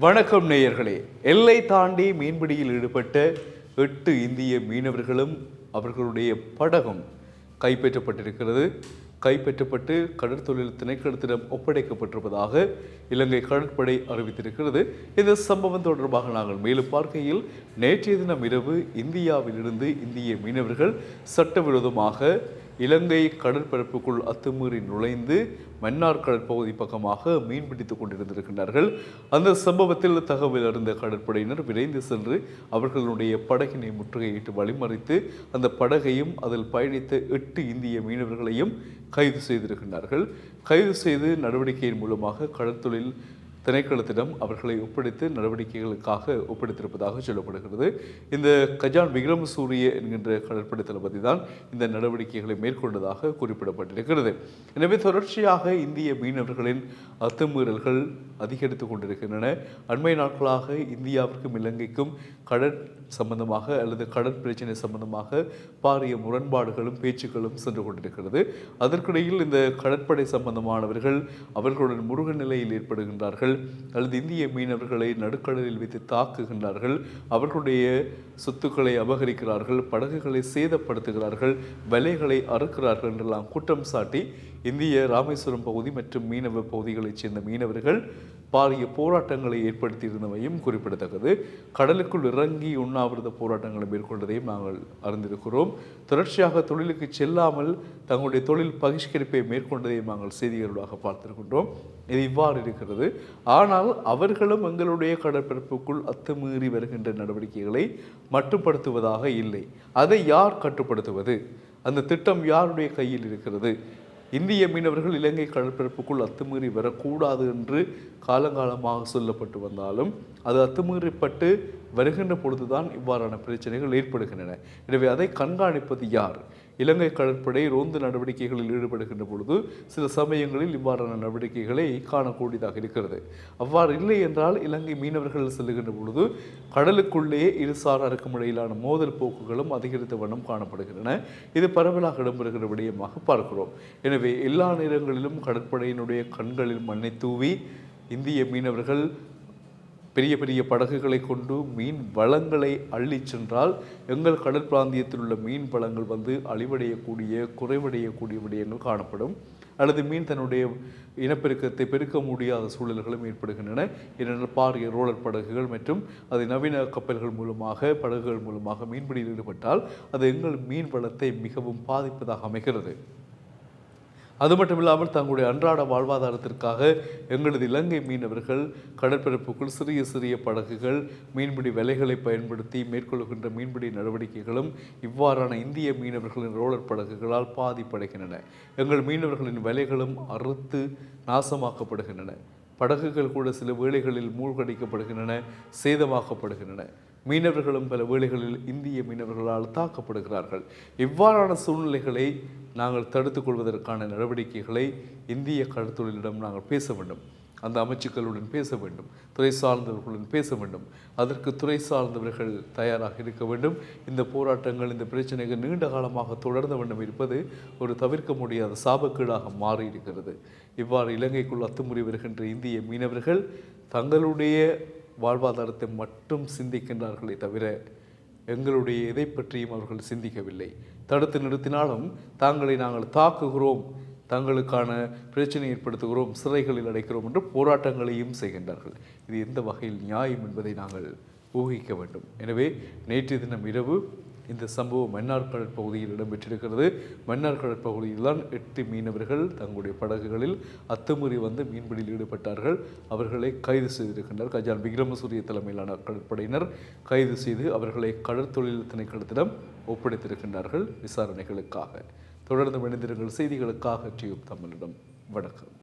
வணக்கம் நேயர்களே. எல்லை தாண்டி மீன்பிடியில் ஈடுபட்ட 8 இந்திய மீனவர்களும் அவர்களுடைய படகும் கைப்பற்றப்பட்டிருக்கிறது. கைப்பற்றப்பட்டு கடற்தொழில் திணைக்களத்திடம் ஒப்படைக்கப்பட்டிருப்பதாக இலங்கை கடற்படை அறிவித்திருக்கிறது. இந்த சம்பவம் தொடர்பாக நாங்கள் மேலும் பார்க்கையில், நேற்றைய தினம் இரவு இந்தியாவிலிருந்து இந்திய மீனவர்கள் சட்டவிரோதமாக இலங்கை கடற்பரப்புக்குள் அத்துமீறி நுழைந்து மன்னார் கடற்பகுதி பக்கமாக மீன்பிடித்துக் கொண்டிருந்திருக்கின்றார்கள். அந்த சம்பவத்தில் தகவல் அறிந்த கடற்படையினர் விரைந்து சென்று அவர்களுடைய படகினை முற்றுகையிட்டு வழிமறித்து அந்த படகையும் அதில் பயணித்த 8 இந்திய மீனவர்களையும் கைது செய்திருக்கின்றார்கள். கைது செய்து நடவடிக்கையின் மூலமாக கடற்தொழில் திணைக்களத்திடம் அவர்களை ஒப்படைத்து நடவடிக்கைகளுக்காக ஒப்படைத்திருப்பதாக சொல்லப்படுகிறது. இந்த கஜான் விக்ரமசூரிய என்கின்ற கடற்படை தளபதி தான் இந்த நடவடிக்கைகளை மேற்கொண்டதாக குறிப்பிடப்பட்டிருக்கிறது. எனவே தொடர்ச்சியாக இந்திய மீனவர்களின் அத்துமீறல்கள் அதிகரித்துக் கொண்டிருக்கின்றன. அண்மை நாட்களாக இந்தியாவிற்கும் இலங்கைக்கும் கடற் சம்பந்தமாக அல்லது கடற்பிரச்சனை சம்பந்தமாக பாரிய முரண்பாடுகளும் பேச்சுக்களும் சென்று கொண்டிருக்கிறது. அதற்கிடையில் இந்த கடற்படை சம்பந்தமானவர்கள் அவர்களுடன் முருக நிலையில் ஏற்படுகின்றார்கள் அல்லது இந்திய மீனவர்களை நடுக்கடலில் வைத்து தாக்குகின்றார்கள், அவர்களுடைய சொத்துக்களை அபகரிக்கிறார்கள், படகுகளை சேதப்படுத்துகிறார்கள், வலைகளை அறுக்கிறார்கள் என்றெல்லாம் குற்றம் சாட்டி இந்திய ராமேஸ்வரம் பகுதி மற்றும் மீனவ பகுதிகளைச் சேர்ந்த மீனவர்கள் பாரிய போராட்டங்களை ஏற்படுத்தியிருந்தமையும் குறிப்பிடத்தக்கது. கடலுக்குள் இறங்கி உண்ணாவிரத போராட்டங்களை மேற்கொண்டதையும் நாங்கள் அறிந்திருக்கிறோம். தொடர்ச்சியாக தொழிலுக்கு செல்லாமல் தங்களுடைய தொழில் பகிஷ்கரிப்பை மேற்கொண்டதையும் நாங்கள் செய்திகளூடாக பார்த்திருக்கின்றோம். இது இவ்வாறு இருக்கிறது. ஆனால் அவர்களும் எங்களுடைய கடற்பரப்புக்குள் அத்துமீறி வருகின்ற நடவடிக்கைகளை மட்டுப்படுத்துவதாக இல்லை. அதை யார் கட்டுப்படுத்துவது? அந்த திட்டம் யாருடைய கையில் இருக்கிறது? இந்திய மீனவர்கள் இலங்கை கடற்பரப்புக்குள் அத்துமீறி வரக்கூடாது என்று காலங்காலமாக சொல்லப்பட்டு வந்தாலும் அது அத்துமீறப்பட்டு வருகின்ற பொழுதுதான் இவ்வாறான பிரச்சனைகள் ஏற்படுகின்றன. எனவே அதை கண்காணிப்பது யார்? இலங்கை கடற்படை ரோந்து நடவடிக்கைகளில் ஈடுபடுகின்ற பொழுது சில சமயங்களில் இவ்வாறான நடவடிக்கைகளை காணக்கூடியதாக இருக்கிறது. அவ்வாறு இல்லை என்றால் இலங்கை மீனவர்கள் செல்லுகின்ற பொழுது கடலுக்குள்ளே இருசாராருக்கும் இடையிலான மோதல் போக்குகளும் அதிகரித்த வண்ணம் காணப்படுகின்றன. இது பரவலாக இடம்பெறுகிற விடயமாக பார்க்கிறோம். எனவே எல்லா நேரங்களிலும் கடற்படையினுடைய கண்களில் மண்ணை தூவி இந்திய மீனவர்கள் பெரிய பெரிய படகுகளை கொண்டு மீன் வளங்களை அள்ளி சென்றால் எங்கள் கடல் பிராந்தியத்தில் உள்ள மீன் வளங்கள் அழிவடையக்கூடிய குறைவடையக்கூடிய விடயங்கள் காணப்படும். அல்லது மீன் தன்னுடைய இனப்பெருக்கத்தை பெருக்க முடியாத சூழல்களும் ஏற்படுகின்றன. ஏனென்றால் பாரிய ரோலர் படகுகள் மற்றும் அது நவீன கப்பல்கள் மூலமாக படகுகள் மூலமாக மீன்பிடியில் ஈடுபட்டால் அது எங்கள் மீன் வளத்தை மிகவும் பாதிப்பதாக அமைகிறது. அது மட்டும் இல்லாமல் தங்களுடைய அன்றாட வாழ்வாதாரத்திற்காக எங்களது இலங்கை மீனவர்கள் கடற்பரப்புக்குள் சிறிய சிறிய படகுகள் மீன்பிடி வலைகளை பயன்படுத்தி மேற்கொள்கின்ற மீன்பிடி நடவடிக்கைகளும் இவ்வாறான இந்திய மீனவர்களின் ரோலர் படகுகளால் பாதிப்படைகின்றன. எங்கள் மீனவர்களின் வலைகளும் அறுத்து நாசமாக்கப்படுகின்றன. படகுகள் கூட சில வேளைகளில் மூழ்கடிக்கப்படுகின்றன, சேதமாக்கப்படுகின்றன. மீனவர்களும் பல வேளைகளில் இந்திய மீனவர்களால் தாக்கப்படுகிறார்கள். இவ்வாறான சூழ்நிலைகளை நாங்கள் தடுத்துக் கொள்வதற்கான நடவடிக்கைகளை இந்திய கடற்தொழிலிடம் நாங்கள் பேச வேண்டும். அந்த அமைச்சுக்களுடன் பேச வேண்டும், துறை சார்ந்தவர்களுடன் பேச வேண்டும். அதற்கு துறை சார்ந்தவர்கள் தயாராக இருக்க வேண்டும். இந்த போராட்டங்கள், இந்த பிரச்சனைகள் நீண்ட காலமாக தொடர்ந்து வேண்டும் இருப்பது ஒரு தவிர்க்க முடியாத சாபக்கேடாக மாறி இருக்கிறது. இவ்வாறு இலங்கைக்குள் அத்துமுறி வருகின்ற இந்திய மீனவர்கள் தங்களுடைய வாழ்வாதாரத்தை மட்டும் சிந்திக்கின்றார்களே தவிர எங்களுடைய எதை பற்றியும் அவர்கள் சிந்திக்கவில்லை. தடுத்து நிறுத்தினாலும் தாங்களை நாங்கள் தாக்குகிறோம், தங்களுக்கான பிரச்சனை ஏற்படுத்துகிறோம், சிறைகளில் அடைக்கிறோம் என்று போராட்டங்களையும் செய்கின்றார்கள். இது எந்த வகையில் நியாயம் என்பதை நாங்கள் ஊகிக்க வேண்டும். எனவே நேற்றைய தினம் இரவு இந்த சம்பவம் மன்னார் கடற்பகுதியில் இடம்பெற்றிருக்கிறது. மன்னார் கடற்பகுதியில் தான் 8 மீனவர்கள் தங்களுடைய படகுகளில் அத்துமீறி மீன்பிடியில் ஈடுபட்டார்கள். அவர்களை கைது செய்திருக்கின்றனர். கஜான் விக்ரமசூரிய தலைமையிலான கடற்படையினர் கைது செய்து அவர்களை கடற்தொழில் திணைக்களத்திடம் ஒப்படைத்திருக்கின்றார்கள் விசாரணைகளுக்காக. தொடர்ந்து இணைந்திருங்கள் செய்திகளுக்காக டியூப் தமிழிடம். வணக்கம்.